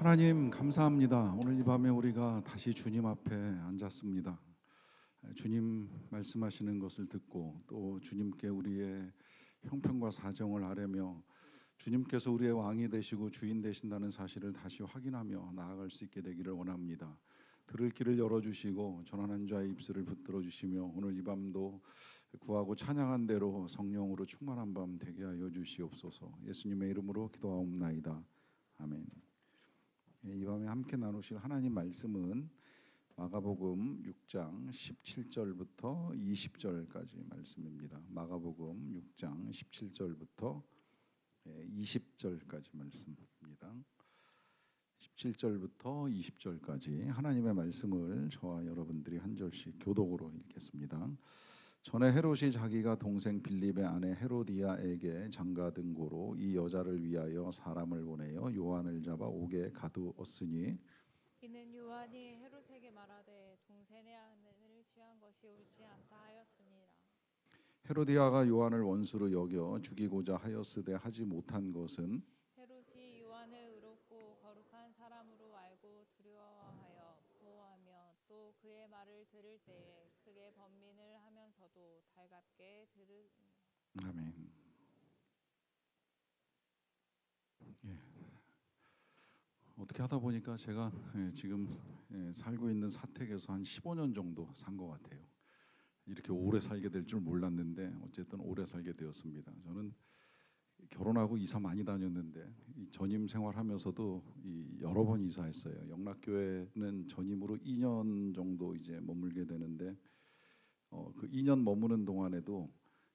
하나님 감사합니다. 오늘 이 밤에 우리가 다시 주님 앞에 앉았습니다. 주님 말씀하시는 것을 듣고 또 주님께 우리의 형편과 사정을 아뢰며 주님께서 우리의 왕이 되시고 주인 되신다는 사실을 다시 확인하며 나아갈 수 있게 되기를 원합니다. 들을 길을 열어주시고 전하는 자의 입술을 붙들어 주시며 오늘 이 밤도 구하고 찬양한 대로 성령으로 충만한 밤 되게 하여 주시옵소서. 예수님의 이름으로 기도하옵나이다. 아멘. 이 밤에 함께 나누실 하나님 말씀은 마가복음 6장 17절부터 20절까지 말씀입니다. 마가복음 6장 17절부터 20절까지 말씀입니다. 17절부터 20절까지 하나님의 말씀을 저와 여러분들이 한 절씩 교독으로 읽겠습니다. 전에 헤롯이 자기가 동생 빌립의 아내 헤로디아에게 장가든 고로 이 여자를 위하여 사람을 보내어 요한을 잡아 옥에 가두었으니 이는 요한이 헤롯에게 말하되 동생의 아내를 취한 것이 옳지 않다 하였습니다. 헤로디아가 요한을 원수로 여겨 죽이고자 하였으되 하지 못한 것은 헤롯이 요한을 의롭고 거룩한 사람으로 알고 두려워하여 보호하며 또 그의 말을 들을 때에 크게 번민을 하면서도 달갑게 들으니라. 아멘. 어떻게 하다 보니까 제가 지금 살고 있는 사택에서 한 15년 정도 산 것 같아요. 이렇게 오래 살게 될 줄 몰랐는데 어쨌든 오래 살게 되었습니다. 저는 결혼하고 이사 많이 다녔는데 이 전임 생활하면서도 여러 번 이사했어요. 영락교회는 전임으로 2년 정도 이제 머물게 되는데 그 2년 머무는 동안에도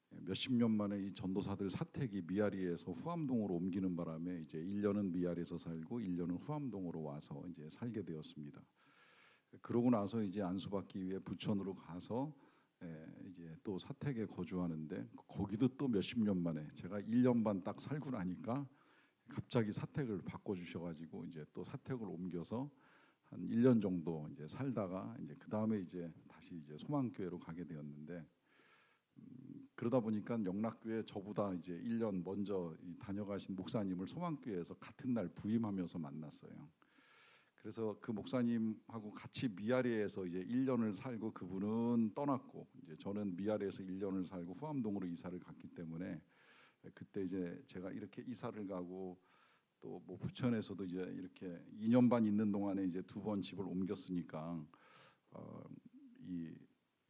몇십 년 만에 이 전도사들 사택이 미아리에서 후암동으로 옮기는 바람에 이제 1년은 미아리에서 살고 1년은 후암동으로 와서 이제 살게 되었습니다. 그러고 나서 이제 안수받기 위해 부천으로 가서 이제 또 사택에 거주하는데 거기도 또 몇십 년 만에 제가 1년 반 딱 살고 나니까 갑자기 사택을 바꿔주셔가지고 이제 또 사택을 옮겨서 한 1년 정도 이제 살다가 이제 그 다음에 이제 다시 이제 소망교회로 가게 되었는데 그러다 보니까 영락교회 저보다 이제 1년 먼저 다녀가신 목사님을 소망교회에서 같은 날 부임하면서 만났어요. 그래서 그 목사님하고 같이 미아리에서 이제 1년을 살고 그분은 떠났고 이제 저는 미아리에서 1년을 살고 후암동으로 이사를 갔기 때문에 그때 이제 제가 이렇게 이사를 가고 또 뭐 부천에서도 이제 이렇게 2년 반 있는 동안에 이제 2번 집을 옮겼으니까 이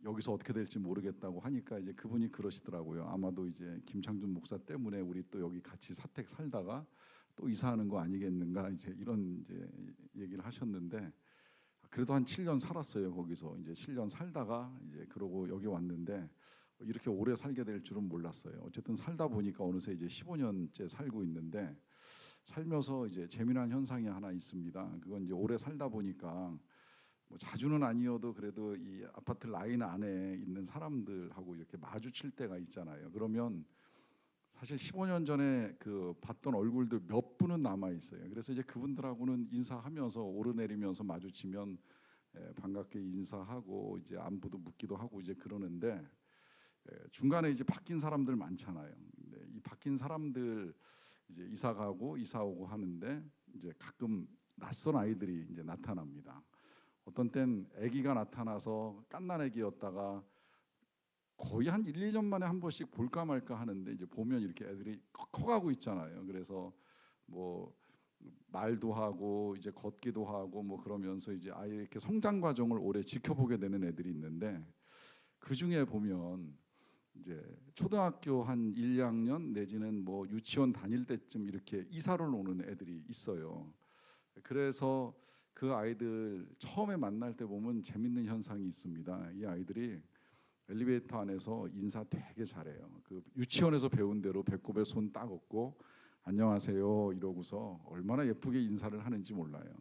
여기서 어떻게 될지 모르겠다고 하니까 이제 그분이 그러시더라고요. 아마도 이제 김창준 목사 때문에 우리 또 여기 같이 사택 살다가 또 이사하는 거 아니겠는가 이제 이런 이제 얘기를 하셨는데 그래도 한 7년 살았어요. 거기서 이제 7년 살다가 이제 그러고 여기 왔는데 이렇게 오래 살게 될 줄은 몰랐어요. 어쨌든 살다 보니까 어느새 이제 15년째 살고 있는데 살면서 이제 재미난 현상이 하나 있습니다. 그건 이제 오래 살다 보니까 뭐 자주는 아니어도 그래도 이 아파트 라인 안에 있는 사람들하고 이렇게 마주칠 때가 있잖아요. 그러면 사실 15년 전에 그 봤던 얼굴들 몇 분은 남아 있어요. 그래서 이제 그분들하고는 인사하면서 오르내리면서 마주치면 반갑게 인사하고 이제 안부도 묻기도 하고 이제 그러는데 중간에 이제 바뀐 사람들 많잖아요. 근데 이 바뀐 사람들 이제 이사 가고 이사 오고 하는데 이제 가끔 낯선 아이들이 이제 나타납니다. 어떤 땐 아기가 나타나서 갓난 아기였다가 거의 한 1, 2년 만에 한 번씩 볼까 말까 하는데 이제 보면 이렇게 애들이 커가고 있잖아요. 그래서 뭐 말도 하고 이제 걷기도 하고 뭐 그러면서 이제 아이 이렇게 성장 과정을 오래 지켜보게 되는 애들이 있는데 그 중에 보면 이제 초등학교 한 1, 2학년 내지는 뭐 유치원 다닐 때쯤 이렇게 이사를 오는 애들이 있어요. 그래서 그 아이들 처음에 만날 때 보면 재밌는 현상이 있습니다. 이 아이들이 엘리베이터 안에서 인사 되게 잘해요. 그 유치원에서 배운 대로 배꼽에 손 딱 얹고 안녕하세요 이러고서 얼마나 예쁘게 인사를 하는지 몰라요.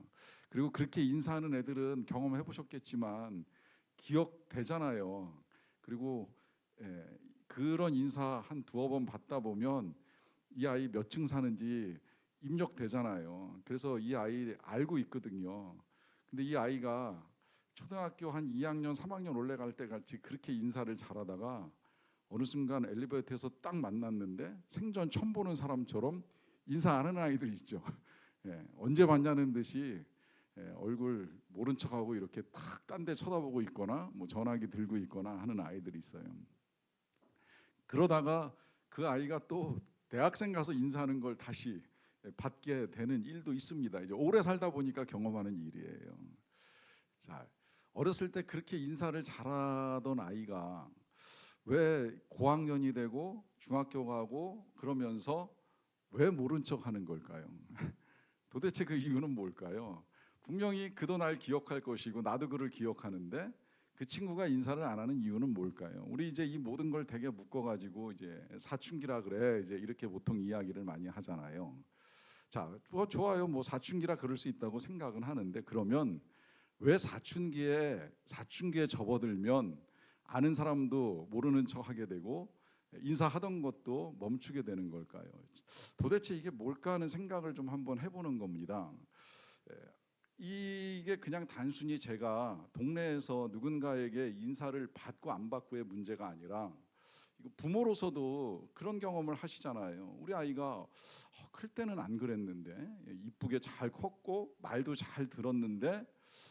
그리고 그렇게 인사하는 애들은 경험해 보셨겠지만 기억되잖아요. 그리고 그런 인사 한 두어 번 받다 보면 이 아이 몇 층 사는지 입력되잖아요. 그래서 이 아이 알고 있거든요. 근데 이 아이가 초등학교 한 2학년, 3학년 올라갈 때 같이 그렇게 인사를 잘하다가 어느 순간 엘리베이터에서 딱 만났는데 생전 처음 보는 사람처럼 인사 안 하는 아이들 있죠. 언제 봤냐는 듯이 얼굴 모른 척하고 이렇게 탁 딴 데 쳐다보고 있거나 뭐 전화기 들고 있거나 하는 아이들이 있어요. 그러다가 그 아이가 또 대학생 가서 인사하는 걸 다시 받게 되는 일도 있습니다. 이제 오래 살다 보니까 경험하는 일이에요. 자, 어렸을 때 그렇게 인사를 잘하던 아이가 왜 고학년이 되고 중학교 가고 그러면서 왜 모른 척 하는 걸까요? 도대체 그 이유는 뭘까요? 분명히 그도 날 기억할 것이고 나도 그를 기억하는데 그 친구가 인사를 안 하는 이유는 뭘까요? 우리 이제 이 모든 걸 되게 묶어가지고 이제 사춘기라 그래 이제 이렇게 보통 이야기를 많이 하잖아요. 자, 좋아요. 뭐 사춘기라 그럴 수 있다고 생각은 하는데 그러면 왜 사춘기에 접어들면 아는 사람도 모르는 척하게 되고 인사하던 것도 멈추게 되는 걸까요? 도대체 이게 뭘까 하는 생각을 좀 한번 해보는 겁니다. 이게 그냥 단순히 제가 동네에서 누군가에게 인사를 받고 안 받고의 문제가 아니라 부모로서도 그런 경험을 하시잖아요. 우리 아이가 클 때는 안 그랬는데 이쁘게 잘 컸고 말도 잘 들었는데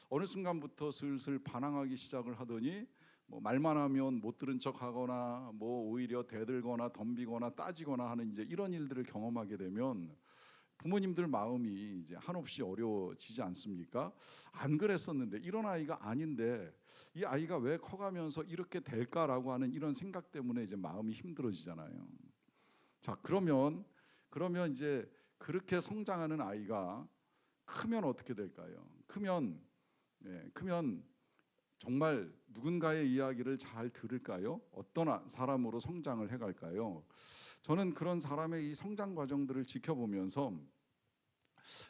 어느 순간부터 슬슬 반항하기 시작을 하더니 뭐 말만 하면 못 들은 척하거나 뭐 오히려 대들거나 덤비거나 따지거나 하는 이제 이런 일들을 경험하게 되면 부모님들 마음이 이제 한없이 어려워지지 않습니까? 안 그랬었는데 이런 아이가 아닌데 이 아이가 왜 커가면서 이렇게 될까라고 하는 이런 생각 때문에 이제 마음이 힘들어지잖아요. 자, 그러면 이제 그렇게 성장하는 아이가 크면 어떻게 될까요? 크면 정말 누군가의 이야기를 잘 들을까요? 어떤 사람으로 성장을 해갈까요? 저는 그런 사람의 이 성장 과정들을 지켜보면서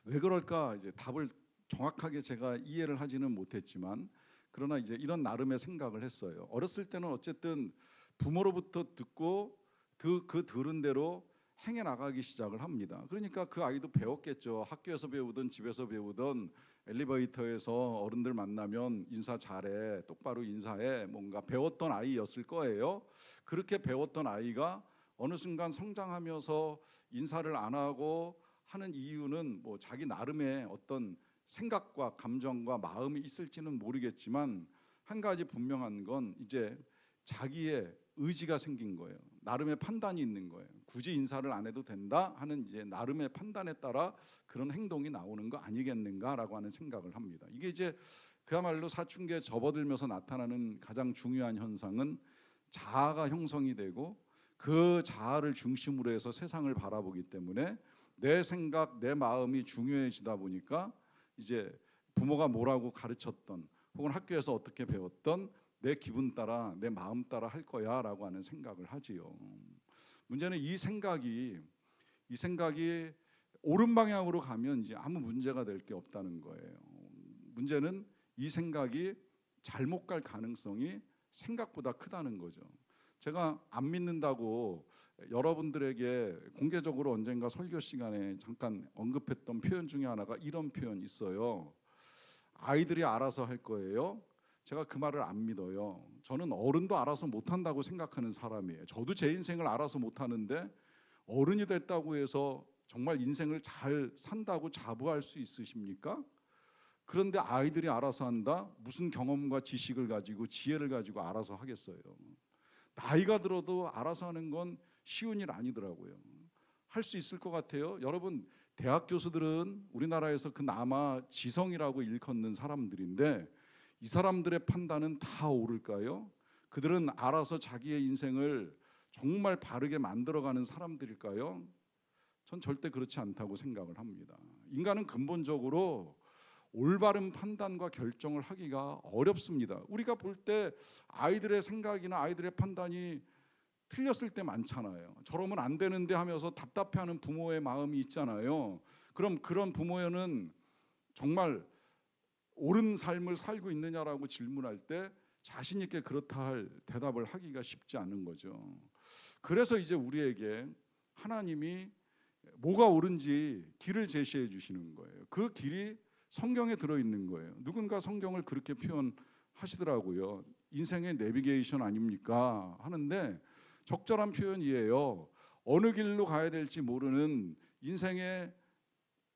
왜 그럴까 이제 답을 정확하게 제가 이해를 하지는 못했지만 그러나 이제 이런 나름의 생각을 했어요. 어렸을 때는 어쨌든 부모로부터 듣고 그 들은 대로 행해 나가기 시작을 합니다. 그러니까 그 아이도 배웠겠죠. 학교에서 배우든 집에서 배우든 엘리베이터에서 어른들 만나면 인사 잘해, 똑바로 인사해, 뭔가 배웠던 아이였을 거예요. 그렇게 배웠던 아이가 어느 순간 성장하면서 인사를 안 하고 하는 이유는 뭐 자기 나름의 어떤 생각과 감정과 마음이 있을지는 모르겠지만 한 가지 분명한 건 이제 자기의 의지가 생긴 거예요. 나름의 판단이 있는 거예요. 굳이 인사를 안 해도 된다 하는 이제 나름의 판단에 따라 그런 행동이 나오는 거 아니겠는가라고 하는 생각을 합니다. 이게 이제 그야말로 사춘기에 접어들면서 나타나는 가장 중요한 현상은 자아가 형성이 되고 그 자아를 중심으로 해서 세상을 바라보기 때문에 내 생각, 내 마음이 중요해지다 보니까 이제 부모가 뭐라고 가르쳤던 혹은 학교에서 어떻게 배웠던 내 기분 따라 내 마음 따라 할 거야라고 하는 생각을 하지요. 문제는 이 생각이 옳은 방향으로 가면 이제 아무 문제가 될 게 없다는 거예요. 문제는 이 생각이 잘못 갈 가능성이 생각보다 크다는 거죠. 제가 안 믿는다고 여러분들에게 공개적으로 언젠가 설교 시간에 잠깐 언급했던 표현 중에 하나가 이런 표현이 있어요. 아이들이 알아서 할 거예요. 제가 그 말을 안 믿어요. 저는 어른도 알아서 못한다고 생각하는 사람이에요. 저도 제 인생을 알아서 못하는데 어른이 됐다고 해서 정말 인생을 잘 산다고 자부할 수 있으십니까? 그런데 아이들이 알아서 한다? 무슨 경험과 지식을 가지고 지혜를 가지고 알아서 하겠어요. 나이가 들어도 알아서 하는 건 쉬운 일 아니더라고요. 할 수 있을 것 같아요. 여러분, 대학 교수들은 우리나라에서 그나마 지성이라고 일컫는 사람들인데 이 사람들의 판단은 다 옳을까요? 그들은 알아서 자기의 인생을 정말 바르게 만들어가는 사람들일까요? 전 절대 그렇지 않다고 생각을 합니다. 인간은 근본적으로 올바른 판단과 결정을 하기가 어렵습니다. 우리가 볼 때 아이들의 생각이나 아이들의 판단이 틀렸을 때 많잖아요. 저러면 안 되는데 하면서 답답해하는 부모의 마음이 있잖아요. 그럼 그런 부모는 정말 옳은 삶을 살고 있느냐라고 질문할 때 자신 있게 그렇다 할 대답을 하기가 쉽지 않은 거죠. 그래서 이제 우리에게 하나님이 뭐가 옳은지 길을 제시해 주시는 거예요. 그 길이 성경에 들어있는 거예요. 누군가 성경을 그렇게 표현하시더라고요. 인생의 내비게이션 아닙니까? 하는데 적절한 표현이에요. 어느 길로 가야 될지 모르는 인생의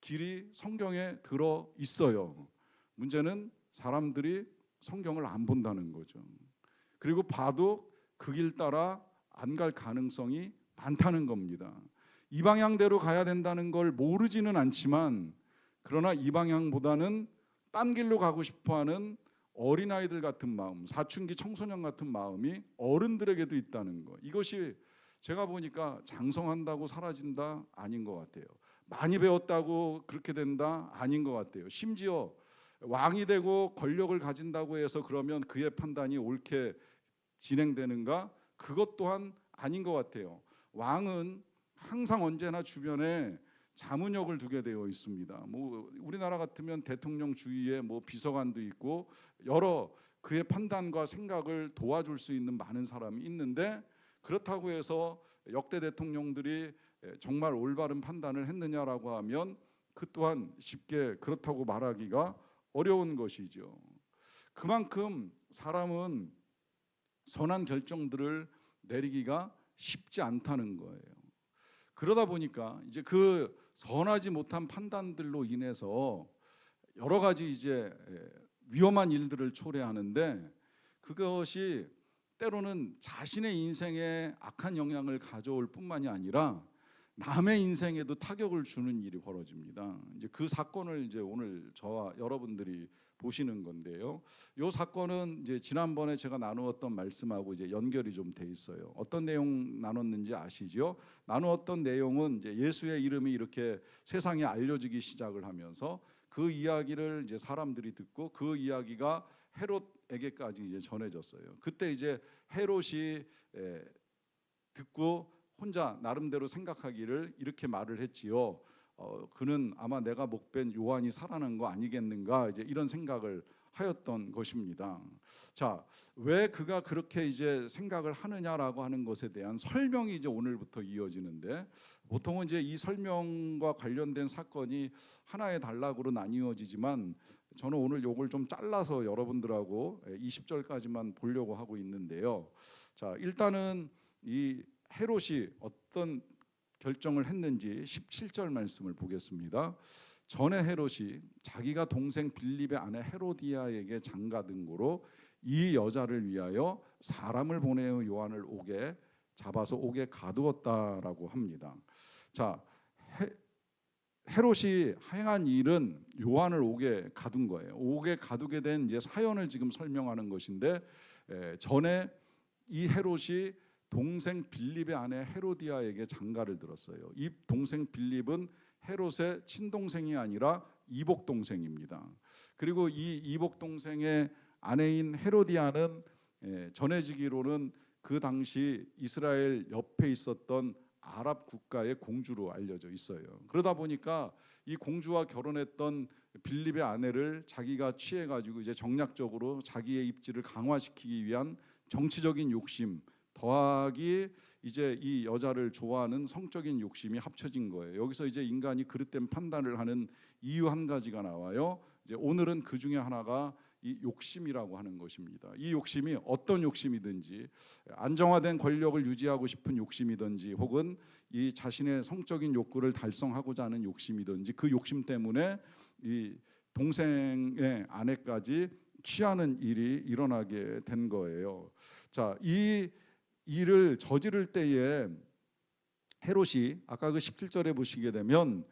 길이 성경에 들어 있어요. 문제는 사람들이 성경을 안 본다는 거죠. 그리고 봐도 그 길 따라 안 갈 가능성이 많다는 겁니다. 이 방향대로 가야 된다는 걸 모르지는 않지만, 그러나 이 방향보다는 딴 길로 가고 싶어하는 어린아이들 같은 마음, 사춘기 청소년 같은 마음이 어른들에게도 있다는 거. 이것이 제가 보니까 장성한다고 사라진다? 아닌 것 같아요. 많이 배웠다고 그렇게 된다? 아닌 것 같아요. 심지어 왕이 되고 권력을 가진다고 해서 그러면 그의 판단이 옳게 진행되는가? 그것 또한 아닌 것 같아요. 왕은 항상 언제나 주변에 자문역을 두게 되어 있습니다. 뭐 우리나라 같으면 대통령 주위에 뭐 비서관도 있고 여러 그의 판단과 생각을 도와줄 수 있는 많은 사람이 있는데, 그렇다고 해서 역대 대통령들이 정말 올바른 판단을 했느냐라고 하면 그 또한 쉽게 그렇다고 말하기가 어려운 것이죠. 그만큼 사람은 선한 결정들을 내리기가 쉽지 않다는 거예요. 그러다 보니까 이제 그 선하지 못한 판단들로 인해서 여러 가지 이제 위험한 일들을 초래하는데, 그것이 때로는 자신의 인생에 악한 영향을 가져올 뿐만이 아니라 남의 인생에도 타격을 주는 일이 벌어집니다. 이제 그 사건을 이제 오늘 저와 여러분들이 보시는 건데요. 이 사건은 이제 지난번에 제가 나누었던 말씀하고 이제 연결이 좀 돼 있어요. 어떤 내용 나눴는지 아시죠? 나누었던 내용은 이제 예수의 이름이 이렇게 세상에 알려지기 시작을 하면서 그 이야기를 이제 사람들이 듣고 그 이야기가 헤롯에게까지 이제 전해졌어요. 그때 이제 헤롯이 듣고 혼자 나름대로 생각하기를 이렇게 말을 했지요. 그는 아마 내가 목벤 요한이 살아난 거 아니겠는가, 이제 이런 생각을 하였던 것입니다. 자, 왜 그가 그렇게 이제 생각을 하느냐라고 하는 것에 대한 설명이 이제 오늘부터 이어지는데, 보통은 이제 이 설명과 관련된 사건이 하나의 단락으로 나뉘어지지만 저는 오늘 요걸 좀 잘라서 여러분들하고 20절까지만 보려고 하고 있는데요. 자, 일단은 이 헤롯이 어떤 결정을 했는지 17절 말씀을 보겠습니다. 전에 헤롯이 자기가 동생 빌립의 아내 헤로디아에게 장가든 고로 이 여자를 위하여 사람을 보내어 요한을 옥에 잡아서 옥에 가두었다라고 합니다. 자, 헤롯이 행한 일은 요한을 옥에 가둔 거예요. 옥에 가두게 된 이제 사연을 지금 설명하는 것인데, 전에 이 헤롯이 동생 빌립의 아내 헤로디아에게 장가를 들었어요. 이 동생 빌립은 헤롯의 친동생이 아니라 이복 동생입니다. 그리고 이 이복 동생의 아내인 헤로디아는 전해지기로는 그 당시 이스라엘 옆에 있었던 아랍 국가의 공주로 알려져 있어요. 그러다 보니까 이 공주와 결혼했던 빌립의 아내를 자기가 취해가지고 이제 정략적으로 자기의 입지를 강화시키기 위한 정치적인 욕심 더하기 이제 이 여자를 좋아하는 성적인 욕심이 합쳐진 거예요. 여기서 이제 인간이 그릇된 판단을 하는 이유 한 가지가 나와요. 이제 오늘은 그 중에 하나가 이 욕심이라고 하는 것입니다. 이 욕심이 어떤 욕심이든지, 안정화된 권력을 유지하고 싶은 욕심이든지, 혹은 이 자신의 성적인 욕구를 달성하고자 하는 욕심이든지, 그 욕심 때문에 이 동생의 아내까지 취하는 일이 일어나게 된 거예요. 자, 이 일을 저지를 때에 헤롯이 아까 그 17절에 보시게 되면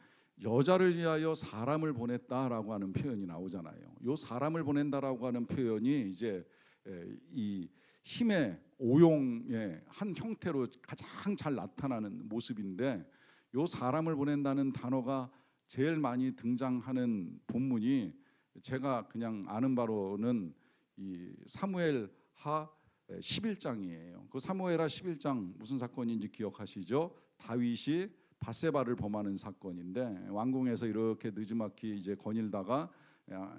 여자를 위하여 사람을 보냈다라고 하는 표현이 나오잖아요. 요 사람을 보낸다라고 하는 표현이 이제 이 힘의 오용의 한 형태로 가장 잘 나타나는 모습인데, 요 사람을 보낸다는 단어가 제일 많이 등장하는 본문이 제가 그냥 아는 바로는 이 사무엘 하 11장이에요. 그 사무엘하 11장 무슨 사건인지 기억하시죠? 다윗이 밧세바를 범하는 사건인데, 왕궁에서 이렇게 느지막이 이제 거닐다가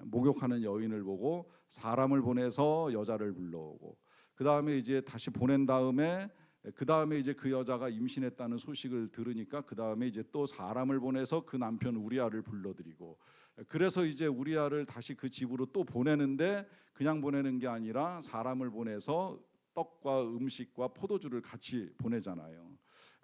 목욕하는 여인을 보고 사람을 보내서 여자를 불러오고, 그 다음에 이제 다시 보낸 다음에 이제 그 여자가 임신했다는 소식을 들으니까 그 다음에 이제 또 사람을 보내서 그 남편 우리아를 불러들이고, 그래서 이제 우리아를 다시 그 집으로 또 보내는데 그냥 보내는 게 아니라 사람을 보내서 떡과 음식과 포도주를 같이 보내잖아요.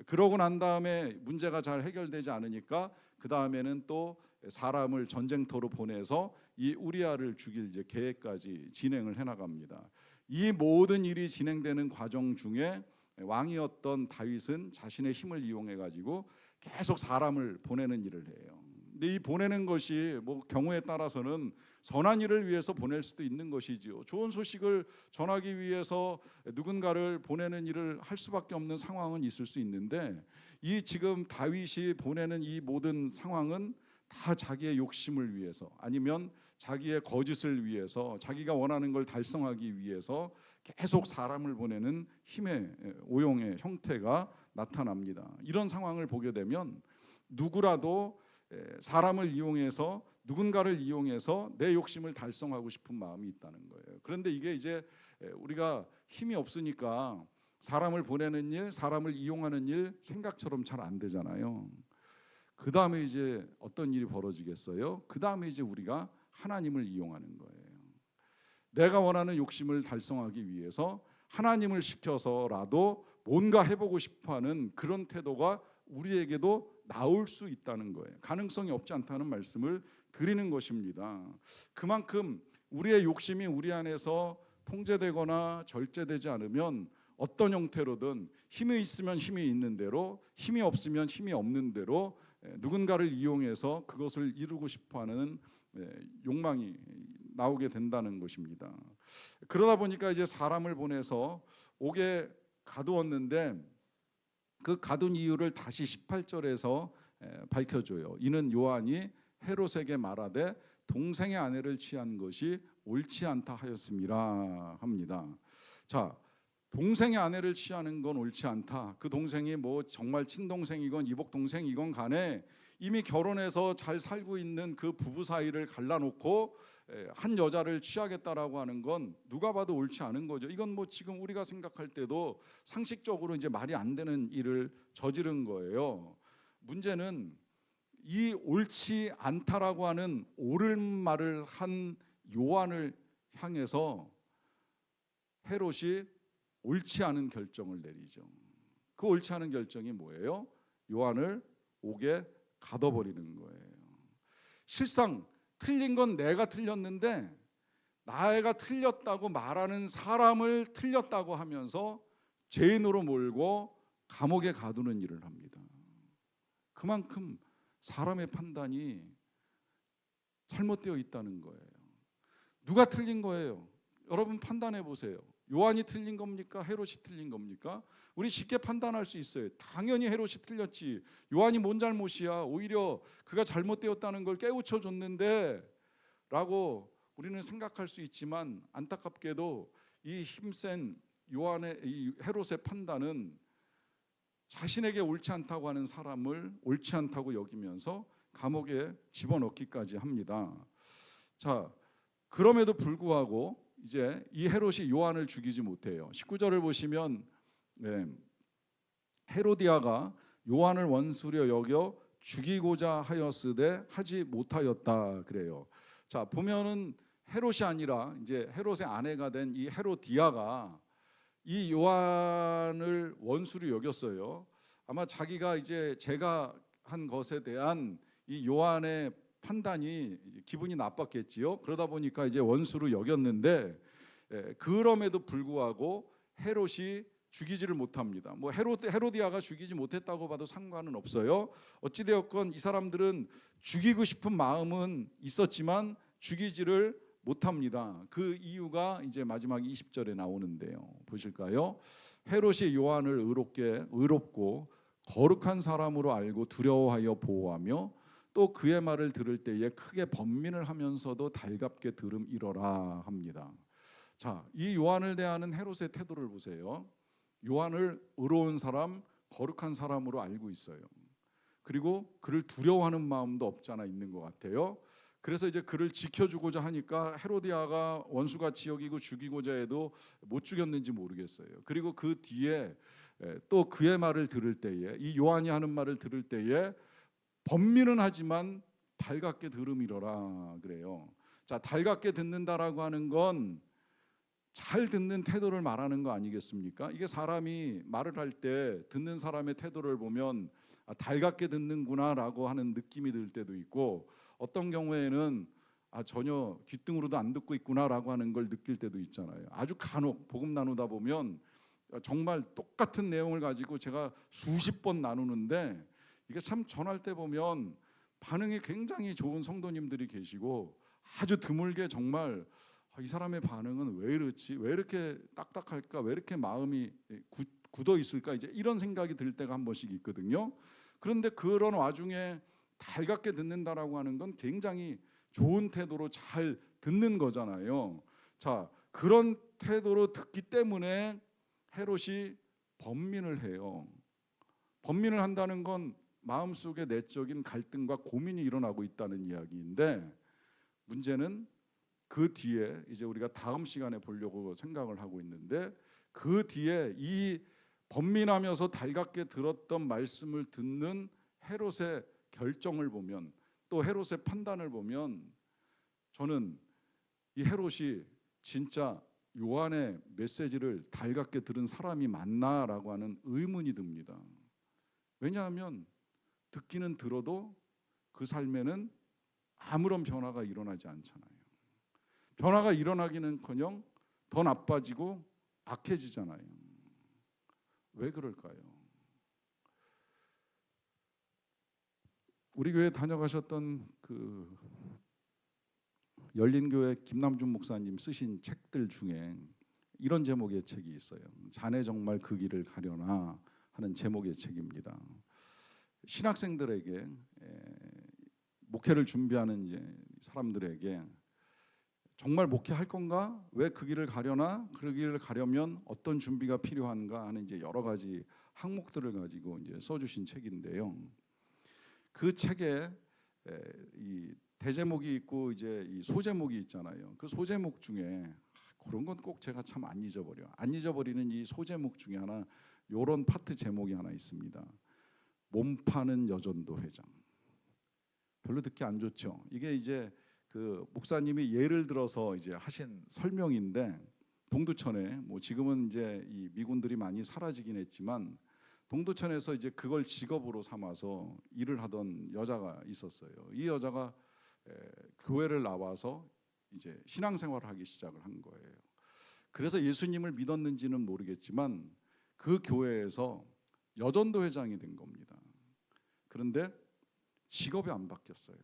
그러고 난 다음에 문제가 잘 해결되지 않으니까 그 다음에는 또 사람을 전쟁터로 보내서 이 우리아를 죽일 이제 계획까지 진행을 해나갑니다. 이 모든 일이 진행되는 과정 중에 왕이었던 다윗은 자신의 힘을 이용해 가지고 계속 사람을 보내는 일을 해요. 근데 이 보내는 것이 뭐 경우에 따라서는 선한 일을 위해서 보낼 수도 있는 것이지요. 좋은 소식을 전하기 위해서 누군가를 보내는 일을 할 수밖에 없는 상황은 있을 수 있는데, 이 지금 다윗이 보내는 이 모든 상황은 다 자기의 욕심을 위해서, 아니면 자기의 거짓을 위해서, 자기가 원하는 걸 달성하기 위해서 계속 사람을 보내는 힘의 오용의 형태가 나타납니다. 이런 상황을 보게 되면 누구라도 사람을 이용해서, 누군가를 이용해서 내 욕심을 달성하고 싶은 마음이 있다는 거예요. 그런데 이게 이제 우리가 힘이 없으니까 사람을 보내는 일, 사람을 이용하는 일 생각처럼 잘 안 되잖아요. 그 다음에 이제 어떤 일이 벌어지겠어요? 그 다음에 이제 우리가 하나님을 이용하는 거예요. 내가 원하는 욕심을 달성하기 위해서 하나님을 시켜서라도 뭔가 해보고 싶어하는 그런 태도가 우리에게도 나올 수 있다는 거예요. 가능성이 없지 않다는 말씀을 드리는 것입니다. 그만큼 우리의 욕심이 우리 안에서 통제되거나 절제되지 않으면 어떤 형태로든 힘이 있으면 힘이 있는 대로, 힘이 없으면 힘이 없는 대로 누군가를 이용해서 그것을 이루고 싶어하는 욕망이 나오게 된다는 것입니다. 그러다 보니까 이제 사람을 보내서 옥에 가두었는데, 그 가둔 이유를 다시 18절에서 밝혀줘요. 이는 요한이 헤롯에게 말하되 동생의 아내를 취한 것이 옳지 않다 하였음이라 합니다. 자, 동생의 아내를 취하는 건 옳지 않다. 그 동생이 뭐 정말 친동생이건 이복 동생이건 간에 이미 결혼해서 잘 살고 있는 그 부부 사이를 갈라놓고 한 여자를 취하겠다라고 하는 건 누가 봐도 옳지 않은 거죠. 이건 뭐 지금 우리가 생각할 때도 상식적으로 이제 말이 안 되는 일을 저지른 거예요. 문제는 이 옳지 않다라고 하는 옳은 말을 한 요한을 향해서 헤롯이 옳지 않은 결정을 내리죠. 그 옳지 않은 결정이 뭐예요? 요한을 옥에 가둬버리는 거예요. 실상 틀린 건 내가 틀렸는데, 나가 틀렸다고 말하는 사람을 틀렸다고 하면서 죄인으로 몰고 감옥에 가두는 일을 합니다. 그만큼 사람의 판단이 잘못되어 있다는 거예요. 누가 틀린 거예요? 여러분 판단해 보세요. 요한이 틀린 겁니까? 헤롯이 틀린 겁니까? 우리 쉽게 판단할 수 있어요. 당연히 헤롯이 틀렸지. 요한이 뭔 잘못이야? 오히려 그가 잘못되었다는 걸 깨우쳐 줬는데 라고 우리는 생각할 수 있지만, 안타깝게도 이 힘센 요한의, 이 헤롯의 판단은 자신에게 옳지 않다고 하는 사람을 옳지 않다고 여기면서 감옥에 집어넣기까지 합니다. 자, 그럼에도 불구하고 이제 이 헤롯이 요한을 죽이지 못해요. 19절을 보시면 헤로디아가 요한을 원수로 여겨 죽이고자 하였으되 하지 못하였다 그래요. 자, 보면은 헤롯이 아니라 이제 헤롯의 아내가 된 이 헤로디아가 이 요한을 원수로 여겼어요. 아마 자기가 이제 죄가 한 것에 대한 이 요한의 판단이 기분이 나빴겠지요. 그러다 보니까 이제 원수로 여겼는데, 그럼에도 불구하고 헤롯이 죽이지를 못합니다. 뭐 헤로디아가 죽이지 못했다고 봐도 상관은 없어요. 어찌 되었건 이 사람들은 죽이고 싶은 마음은 있었지만 죽이지를 못합니다. 그 이유가 이제 마지막 20절에 나오는데요. 보실까요? 헤롯이 요한을 의롭고 거룩한 사람으로 알고 두려워하여 보호하며 또 그의 말을 들을 때에 크게 번민을 하면서도 달갑게 들음이러라 합니다. 자, 이 요한을 대하는 헤롯의 태도를 보세요. 요한을 의로운 사람, 거룩한 사람으로 알고 있어요. 그리고 그를 두려워하는 마음도 없지 않아 있는 것 같아요. 그래서 이제 그를 지켜주고자 하니까 헤로디아가 원수같이 여기고 죽이고자 해도 못 죽였는지 모르겠어요. 그리고 그 뒤에 또 그의 말을 들을 때에, 이 요한이 하는 말을 들을 때에 번민은 하지만 달갑게 들음이러라 그래요. 자, 달갑게 듣는다라고 하는 건 잘 듣는 태도를 말하는 거 아니겠습니까? 이게 사람이 말을 할 때 듣는 사람의 태도를 보면 달갑게 듣는구나라고 하는 느낌이 들 때도 있고, 어떤 경우에는 전혀 귓등으로도 안 듣고 있구나라고 하는 걸 느낄 때도 있잖아요. 아주 간혹 복음 나누다 보면 정말 똑같은 내용을 가지고 제가 수십 번 나누는데, 이게 참 전할 때 보면 반응이 굉장히 좋은 성도님들이 계시고, 아주 드물게 정말 이 사람의 반응은 왜 이렇지? 왜 이렇게 딱딱할까? 왜 이렇게 마음이 굳어 있을까? 이제 이런 생각이 들 때가 한 번씩 있거든요. 그런데 그런 와중에 달갑게 듣는다라고 하는 건 굉장히 좋은 태도로 잘 듣는 거잖아요. 자, 그런 태도로 듣기 때문에 헤롯이 번민을 해요. 번민을 한다는 건 마음속에 내적인 갈등과 고민이 일어나고 있다는 이야기인데, 문제는 그 뒤에 이제 우리가 다음 시간에 보려고 생각을 하고 있는데, 그 뒤에 이 번민하면서 달갑게 들었던 말씀을 듣는 헤롯의 결정을 보면, 또 헤롯의 판단을 보면, 저는 이 헤롯이 진짜 요한의 메시지를 달갑게 들은 사람이 맞나라고 하는 의문이 듭니다. 왜냐하면 듣기는 들어도 그 삶에는 아무런 변화가 일어나지 않잖아요. 변화가 일어나기는커녕 더 나빠지고 악해지잖아요. 왜 그럴까요? 우리 교회 다녀가셨던 그 열린교회 김남준 목사님 쓰신 책들 중에 이런 제목의 책이 있어요. 자네 정말 그 길을 가려나 하는 제목의 책입니다. 신학생들에게, 목회를 준비하는 이제 사람들에게 정말 목회할 건가? 왜 그 길을 가려나? 그 길을 가려면 어떤 준비가 필요한가 하는 이제 여러 가지 항목들을 가지고 이제 써주신 책인데요. 그 책에 이 대제목이 있고 이제 이 소제목이 있잖아요. 그 소제목 중에 그런 건 꼭 제가 참 안 잊어버려. 안 잊어버리는 이 소제목 중에 하나, 요런 파트 제목이 하나 있습니다. 몸 파는 여전도 회장. 별로 듣기 안 좋죠. 이게 이제 그 목사님이 예를 들어서 이제 하신 설명인데, 동두천에 뭐 지금은 이제 이 미군들이 많이 사라지긴 했지만, 동두천에서 이제 그걸 직업으로 삼아서 일을 하던 여자가 있었어요. 이 여자가 교회를 나와서 이제 신앙생활을 하기 시작을 한 거예요. 그래서 예수님을 믿었는지는 모르겠지만 그 교회에서 여전도 회장이 된 겁니다. 그런데 직업이 안 바뀌었어요.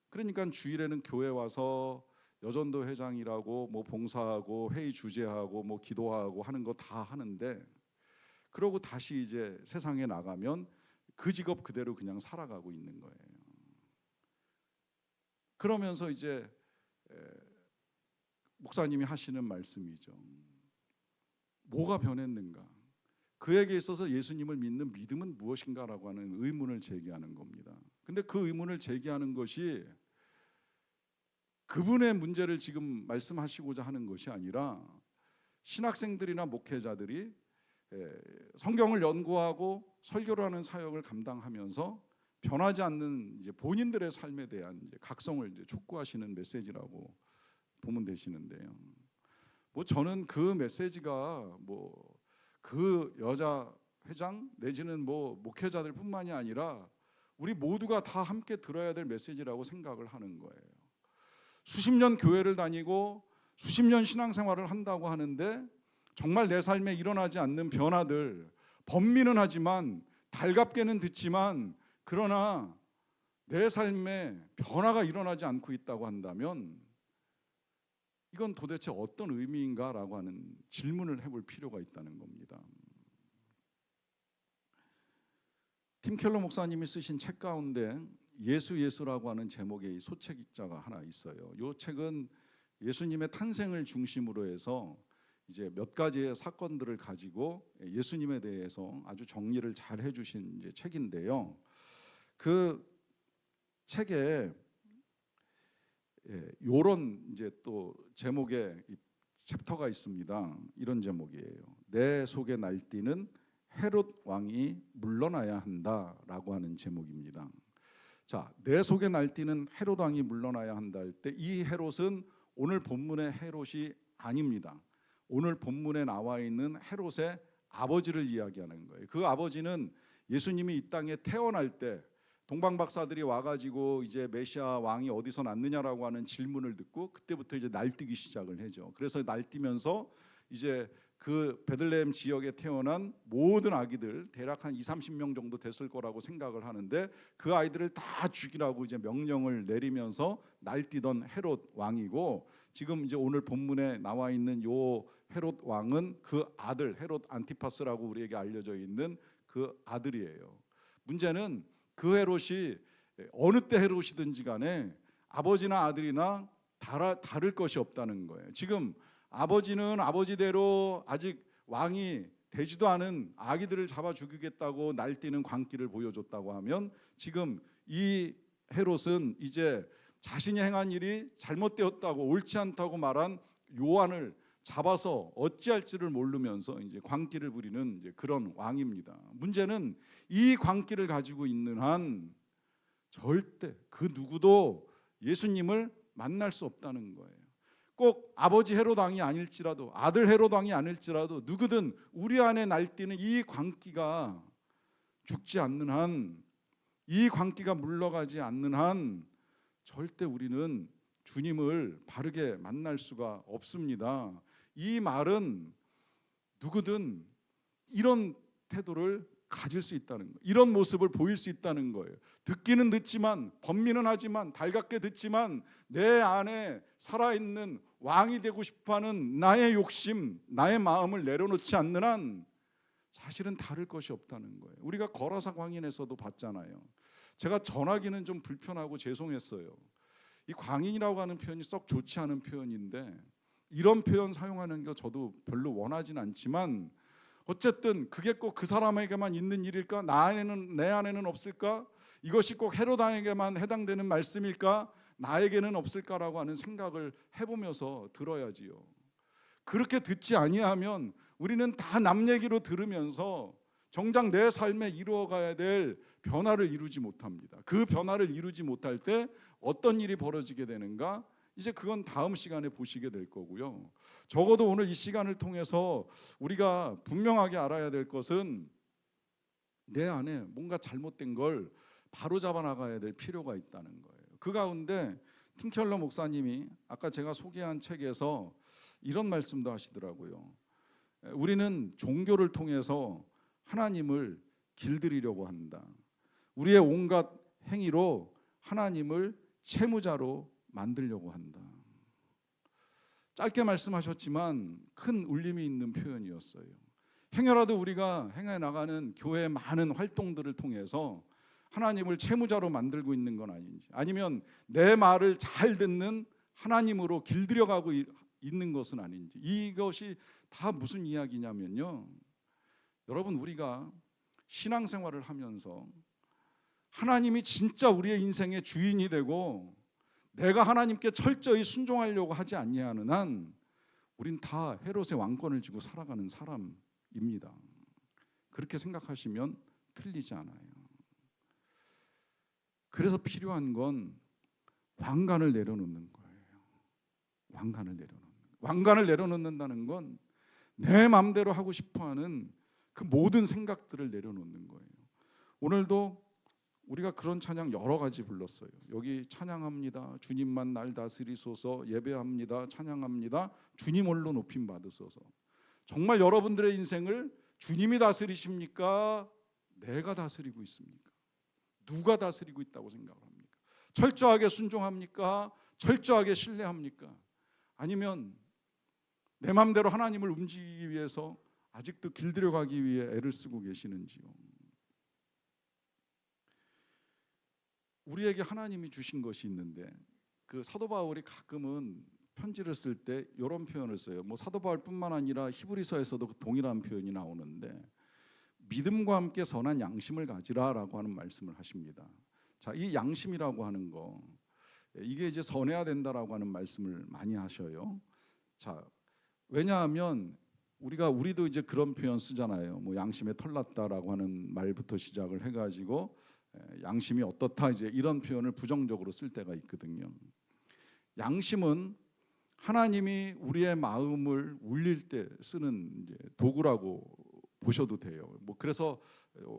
그러니까 주일에는 교회 와서 여전도 회장이라고 뭐 봉사하고 회의 주재하고 뭐 기도하고 하는 거 다 하는데, 그러고 다시 이제 세상에 나가면 그 직업 그대로 그냥 살아가고 있는 거예요. 그러면서 이제 목사님이 하시는 말씀이죠. 뭐가 변했는가? 그에게 있어서 예수님을 믿는 믿음은 무엇인가라고 하는 의문을 제기하는 겁니다. 근데 그 의문을 제기하는 것이 그분의 문제를 지금 말씀하시고자 하는 것이 아니라, 신학생들이나 목회자들이 성경을 연구하고 설교를 하는 사역을 감당하면서 변하지 않는 이제 본인들의 삶에 대한 이제 각성을 이제 촉구하시는 메시지라고 보면 되시는데요. 뭐 저는 그 메시지가 뭐 그 여자 회장 내지는 뭐 목회자들뿐만이 아니라 우리 모두가 다 함께 들어야 될 메시지라고 생각을 하는 거예요. 수십 년 교회를 다니고 수십 년 신앙생활을 한다고 하는데 정말 내 삶에 일어나지 않는 변화들, 번민은 하지만 달갑게는 듣지만, 그러나 내 삶에 변화가 일어나지 않고 있다고 한다면 이건 도대체 어떤 의미인가라고 하는 질문을 해볼 필요가 있다는 겁니다. 팀 켈러 목사님이 쓰신 책 가운데 예수라고 하는 제목의 소책자가 하나 있어요. 이 책은 예수님의 탄생을 중심으로 해서 이제 몇 가지의 사건들을 가지고 예수님에 대해서 아주 정리를 잘 해주신 이제 책인데요. 그 책에 요런 이제 또 제목의 챕터가 있습니다. 이런 제목이에요. 내 속에 날뛰는 헤롯 왕이 물러나야 한다라고 하는 제목입니다. 자, 내 속에 날뛰는 헤롯 왕이 물러나야 한다 할 때, 이 헤롯은 오늘 본문의 헤롯이 아닙니다. 오늘 본문에 나와 있는 헤롯의 아버지를 이야기하는 거예요. 그 아버지는 예수님이 이 땅에 태어날 때 동방 박사들이 와가지고 이제 메시아 왕이 어디서 났느냐라고 하는 질문을 듣고 그때부터 이제 날뛰기 시작을 하죠. 그래서 날뛰면서 이제 그 베들레헴 지역에 태어난 모든 아기들 대략 한 20-30명 정도 됐을 거라고 생각을 하는데 그 아이들을 다 죽이라고 이제 명령을 내리면서 날뛰던 헤롯 왕이고, 지금 이제 오늘 본문에 나와 있는 요 헤롯 왕은 그 아들 헤롯 안티파스라고 우리에게 알려져 있는 그 아들이에요. 문제는 그 헤롯이 어느 때 헤롯이든지 간에 아버지나 아들이나 다를 것이 없다는 거예요. 지금 아버지는 아버지대로 아직 왕이 되지도 않은 아기들을 잡아 죽이겠다고 날뛰는 광기를 보여줬다고 하면, 지금 이 헤롯은 이제 자신이 행한 일이 잘못되었다고 옳지 않다고 말한 요한을 잡아서 어찌할지를 모르면서 이제 광기를 부리는 이제 그런 왕입니다. 문제는 이 광기를 가지고 있는 한 절대 그 누구도 예수님을 만날 수 없다는 거예요. 꼭 아버지 헤롯 왕이 아닐지라도 아들 헤롯 왕이 아닐지라도 누구든 우리 안에 날뛰는 이 광기가 죽지 않는 한, 이 광기가 물러가지 않는 한 절대 우리는 주님을 바르게 만날 수가 없습니다. 이 말은 누구든 이런 태도를 가질 수 있다는 거예요. 이런 모습을 보일 수 있다는 거예요. 듣기는 듣지만, 번민은 하지만, 달갑게 듣지만 내 안에 살아있는 왕이 되고 싶어하는 나의 욕심, 나의 마음을 내려놓지 않는 한 사실은 다를 것이 없다는 거예요. 우리가 거라사 광인에서도 봤잖아요. 제가 전하기는 좀 불편하고 죄송했어요. 이 광인이라고 하는 표현이 썩 좋지 않은 표현인데 이런 표현 사용하는 거 저도 별로 원하진 않지만, 어쨌든 그게 꼭 그 사람에게만 있는 일일까? 내 안에는 없을까? 이것이 꼭 헤롯 왕에게만 해당되는 말씀일까? 나에게는 없을까라고 하는 생각을 해보면서 들어야지요. 그렇게 듣지 아니하면 우리는 다 남 얘기로 들으면서 정작 내 삶에 이루어가야 될 변화를 이루지 못합니다. 그 변화를 이루지 못할 때 어떤 일이 벌어지게 되는가? 이제 그건 다음 시간에 보시게 될 거고요. 적어도 오늘 이 시간을 통해서 우리가 분명하게 알아야 될 것은 내 안에 뭔가 잘못된 걸 바로잡아 나가야 될 필요가 있다는 거예요. 그 가운데 팀 켈러 목사님이 아까 제가 소개한 책에서 이런 말씀도 하시더라고요. 우리는 종교를 통해서 하나님을 길들이려고 한다. 우리의 온갖 행위로 하나님을 채무자로 만들려고 한다. 짧게 말씀하셨지만 큰 울림이 있는 표현이었어요. 행여라도 우리가 행해 나가는 교회의 많은 활동들을 통해서 하나님을 채무자로 만들고 있는 건 아닌지, 아니면 내 말을 잘 듣는 하나님으로 길들여가고 있는 것은 아닌지, 이것이 다 무슨 이야기냐면요, 여러분, 우리가 신앙생활을 하면서 하나님이 진짜 우리의 인생의 주인이 되고 내가 하나님께 철저히 순종하려고 하지 아니하는 한 우린 다 헤롯의 왕권을 쥐고 살아가는 사람입니다. 그렇게 생각하시면 틀리지 않아요. 그래서 필요한 건 왕관을 내려놓는 거예요. 왕관을 내려놓는다는 건 내 마음대로 하고 싶어하는 그 모든 생각들을 내려놓는 거예요. 오늘도 우리가 그런 찬양 여러 가지 불렀어요. 여기 찬양합니다. 주님만 날 다스리소서. 예배합니다. 찬양합니다. 주님 홀로 높임 받으소서. 정말 여러분들의 인생을 주님이 다스리십니까? 내가 다스리고 있습니까? 누가 다스리고 있다고 생각을 합니까? 철저하게 순종합니까? 철저하게 신뢰합니까? 아니면 내 마음대로 하나님을 움직이기 위해서 아직도 길들여가기 위해 애를 쓰고 계시는지요? 우리에게 하나님이 주신 것이 있는데, 그 사도 바울이 가끔은 편지를 쓸 때 이런 표현을 써요. 뭐 사도 바울뿐만 아니라 히브리서에서도 동일한 표현이 나오는데, 믿음과 함께 선한 양심을 가지라라고 하는 말씀을 하십니다. 자, 이 양심이라고 하는 거, 이게 이제 선해야 된다라고 하는 말씀을 많이 하셔요. 자, 왜냐하면 우리도 이제 그런 표현 쓰잖아요. 뭐 양심에 털났다라고 하는 말부터 시작을 해가지고 양심이 어떻다, 이제 이런 표현을 부정적으로 쓸 때가 있거든요. 양심은 하나님이 우리의 마음을 울릴 때 쓰는 이제 도구라고 보셔도 돼요. 뭐 그래서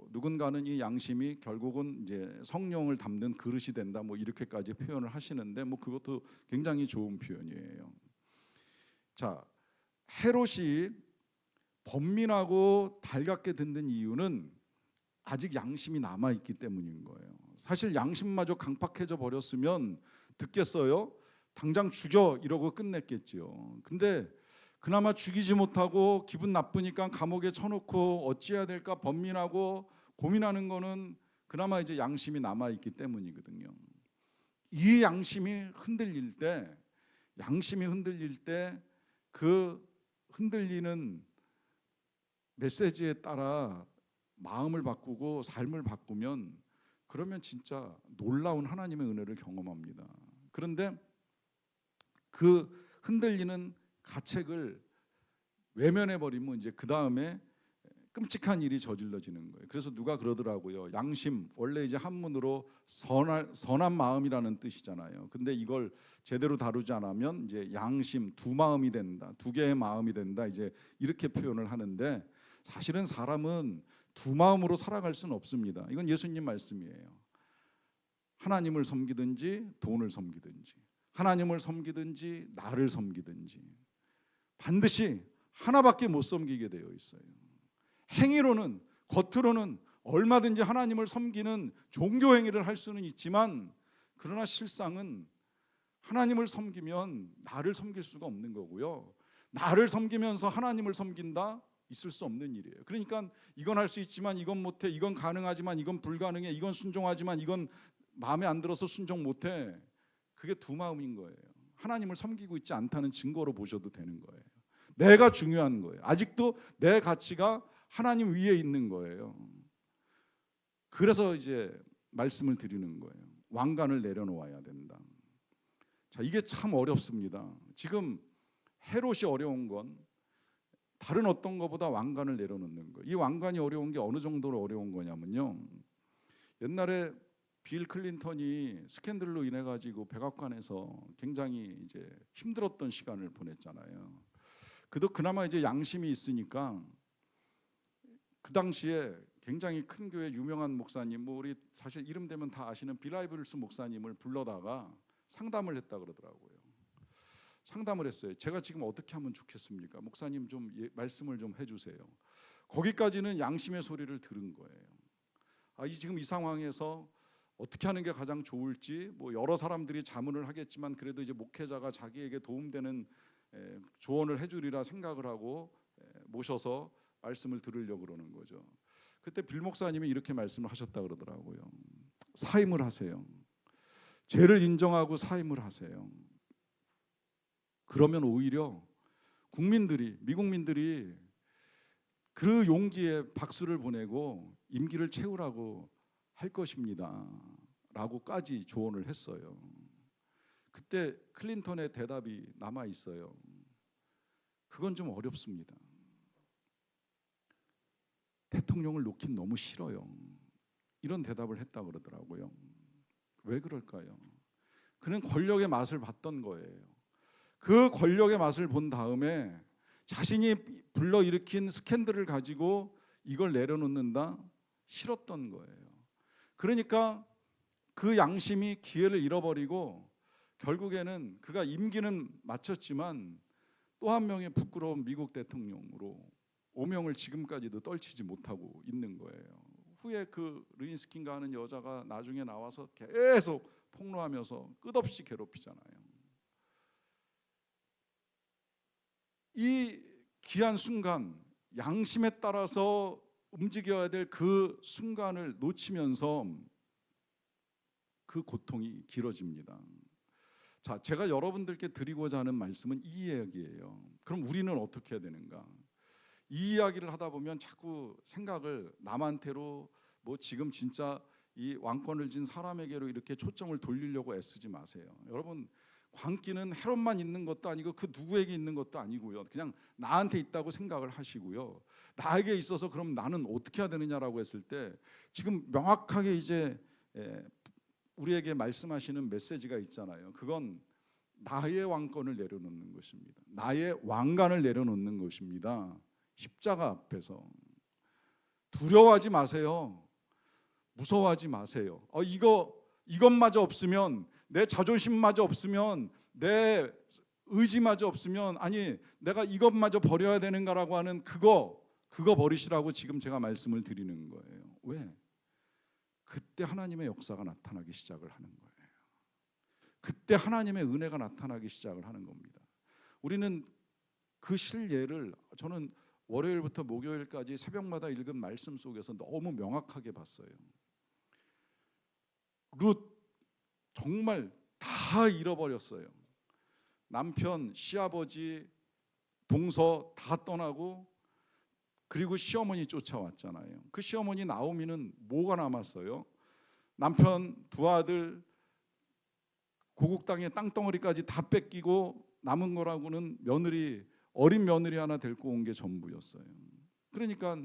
누군가는 이 양심이 결국은 이제 성령을 담는 그릇이 된다, 뭐 이렇게까지 표현을 하시는데, 뭐 그것도 굉장히 좋은 표현이에요. 자, 헤롯이 번민하고 달갑게 듣는 이유는 아직 양심이 남아 있기 때문인 거예요. 사실 양심마저 강팍해져 버렸으면 듣겠어요? 당장 죽여 이러고 끝냈겠지요. 근데 그나마 죽이지 못하고 기분 나쁘니까 감옥에 쳐놓고 어찌해야 될까 번민하고 고민하는 거는 그나마 이제 양심이 남아 있기 때문이거든요. 이 양심이 흔들릴 때, 그 흔들리는 메시지에 따라 마음을 바꾸고 삶을 바꾸면, 그러면 진짜 놀라운 하나님의 은혜를 경험합니다. 그런데 그 흔들리는 가책을 외면해 버리면 이제 그 다음에 끔찍한 일이 저질러지는 거예요. 그래서 누가 그러더라고요. 양심, 원래 이제 한문으로 선한 마음이라는 뜻이잖아요. 근데 이걸 제대로 다루지 않으면 이제 양심, 두 마음이 된다, 두 개의 마음이 된다, 이제 이렇게 표현을 하는데, 사실은 사람은 두 마음으로 살아갈 수는 없습니다. 이건 예수님 말씀이에요. 하나님을 섬기든지 돈을 섬기든지, 하나님을 섬기든지 나를 섬기든지, 반드시 하나밖에 못 섬기게 되어 있어요. 행위로는, 겉으로는 얼마든지 하나님을 섬기는 종교 행위를 할 수는 있지만, 그러나 실상은 하나님을 섬기면 나를 섬길 수가 없는 거고요. 나를 섬기면서 하나님을 섬긴다? 있을 수 없는 일이에요. 그러니까 이건 할 수 있지만 이건 못해, 이건 가능하지만 이건 불가능해, 이건 순종하지만 이건 마음에 안 들어서 순종 못해. 그게 두 마음인 거예요. 하나님을 섬기고 있지 않다는 증거로 보셔도 되는 거예요. 내가 중요한 거예요. 아직도 내 가치가 하나님 위에 있는 거예요. 그래서 이제 말씀을 드리는 거예요. 왕관을 내려놓아야 된다. 자, 이게 참 어렵습니다. 지금 헤롯이 어려운 건 다른 어떤 것보다 왕관을 내려놓는 거예요. 이 왕관이 어려운 게 어느 정도로 어려운 거냐면요, 옛날에 빌 클린턴이 스캔들로 인해 가지고 백악관에서 굉장히 이제 힘들었던 시간을 보냈잖아요. 그도 그나마 이제 양심이 있으니까 그 당시에 굉장히 큰 교회 유명한 목사님, 뭐 우리 사실 이름 되면 다 아시는 빌라이블스 목사님을 불러다가 상담을 했다 그러더라고요. 상담을 했어요. 제가 지금 어떻게 하면 좋겠습니까? 목사님 좀 말씀을 좀 해주세요. 거기까지는 양심의 소리를 들은 거예요. 지금 이 상황에서 어떻게 하는 게 가장 좋을지, 뭐 여러 사람들이 자문을 하겠지만 그래도 이제 목회자가 자기에게 도움되는 조언을 해주리라 생각을 하고 모셔서 말씀을 들으려고 그러는 거죠. 그때 빌 목사님이 이렇게 말씀을 하셨다 그러더라고요. 사임을 하세요. 죄를 인정하고 사임을 하세요. 그러면 오히려 미국민들이 그 용기에 박수를 보내고 임기를 채우라고 할 것입니다 라고까지 조언을 했어요. 그때 클린턴의 대답이 남아 있어요. 그건 좀 어렵습니다. 대통령을 놓긴 너무 싫어요. 이런 대답을 했다 그러더라고요. 왜 그럴까요? 그는 권력의 맛을 봤던 거예요. 그 권력의 맛을 본 다음에 자신이 불러일으킨 스캔들을 가지고 이걸 내려놓는다? 싫었던 거예요. 그러니까 그 양심이 기회를 잃어버리고 결국에는 그가 임기는 마쳤지만 또 한 명의 부끄러운 미국 대통령으로 오명을 지금까지도 떨치지 못하고 있는 거예요. 후에 그 르인스킨가 하는 여자가 나중에 나와서 계속 폭로하면서 끝없이 괴롭히잖아요. 이 귀한 순간, 양심에 따라서 움직여야 될 그 순간을 놓치면서 그 고통이 길어집니다. 자, 제가 여러분들께 드리고자 하는 말씀은 이 이야기예요. 그럼 우리는 어떻게 해야 되는가? 이 이야기를 하다 보면 자꾸 생각을 남한테로, 뭐 지금 진짜 이 왕권을 진 사람에게로 이렇게 초점을 돌리려고 애쓰지 마세요. 여러분, 광기는 헤롯만 있는 것도 아니고 그 누구에게 있는 것도 아니고요. 그냥 나한테 있다고 생각을 하시고요. 나에게 있어서 그럼 나는 어떻게 해야 되느냐라고 했을 때 지금 명확하게 이제 우리에게 말씀하시는 메시지가 있잖아요. 그건 나의 왕권을 내려놓는 것입니다. 나의 왕관을 내려놓는 것입니다. 십자가 앞에서. 두려워하지 마세요. 무서워하지 마세요. 이것마저 없으면, 내 자존심마저 없으면, 내 의지마저 없으면, 아니 내가 이것마저 버려야 되는가라고 하는 그거 버리시라고 지금 제가 말씀을 드리는 거예요. 왜? 그때 하나님의 역사가 나타나기 시작을 하는 거예요. 그때 하나님의 은혜가 나타나기 시작을 하는 겁니다. 우리는 그 실예를 저는 월요일부터 목요일까지 새벽마다 읽은 말씀 속에서 너무 명확하게 봤어요. 룻 정말 다 잃어버렸어요. 남편, 시아버지, 동서 다 떠나고, 그리고 시어머니 쫓아왔잖아요. 그 시어머니 나오미는 뭐가 남았어요? 남편, 두 아들, 고국 땅의 땅덩어리까지 다 뺏기고 남은 거라고는 며느리, 어린 며느리 하나 데리고 온 게 전부였어요. 그러니까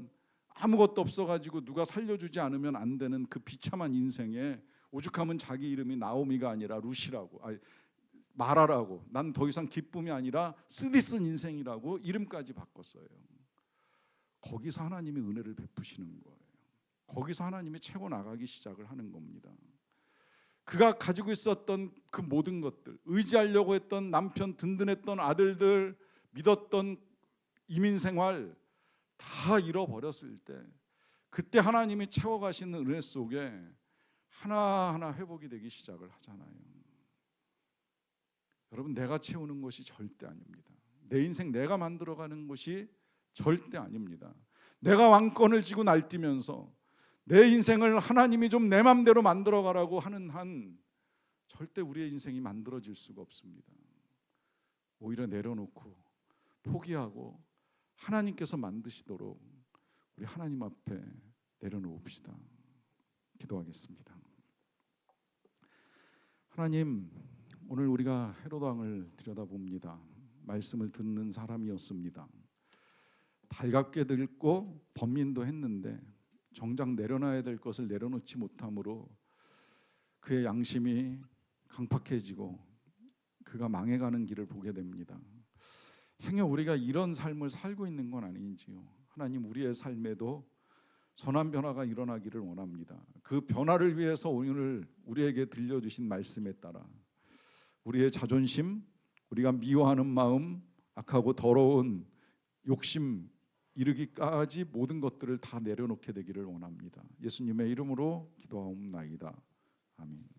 아무것도 없어가지고 누가 살려주지 않으면 안 되는 그 비참한 인생에 오죽하면 자기 이름이 나오미가 아니라 룻이라고, 마라라고, 난 더 이상 기쁨이 아니라 쓰디쓴 인생이라고 이름까지 바꿨어요. 거기서 하나님이 은혜를 베푸시는 거예요. 거기서 하나님이 채워 나가기 시작을 하는 겁니다. 그가 가지고 있었던 그 모든 것들, 의지하려고 했던 남편, 든든했던 아들들, 믿었던 이민생활 다 잃어버렸을 때, 그때 하나님이 채워가시는 은혜 속에 하나하나 회복이 되기 시작을 하잖아요. 여러분, 내가 채우는 것이 절대 아닙니다. 내 인생 내가 만들어가는 것이 절대 아닙니다. 내가 왕권을 쥐고 날뛰면서 내 인생을 하나님이 좀 내 맘대로 만들어가라고 하는 한 절대 우리의 인생이 만들어질 수가 없습니다. 오히려 내려놓고 포기하고 하나님께서 만드시도록 우리 하나님 앞에 내려놓읍시다. 기도하겠습니다. 하나님, 오늘 우리가 헤롯 왕을 들여다봅니다. 말씀을 듣는 사람이었습니다. 달갑게 듣고 번민도 했는데 정작 내려놔야 될 것을 내려놓지 못함으로 그의 양심이 강팍해지고 그가 망해가는 길을 보게 됩니다. 행여 우리가 이런 삶을 살고 있는 건 아닌지요. 하나님, 우리의 삶에도 선한 변화가 일어나기를 원합니다. 그 변화를 위해서 오늘 우리에게 들려주신 말씀에 따라 우리의 자존심, 우리가 미워하는 마음, 악하고 더러운 욕심 이르기까지 모든 것들을 다 내려놓게 되기를 원합니다. 예수님의 이름으로 기도하옵나이다. 아멘.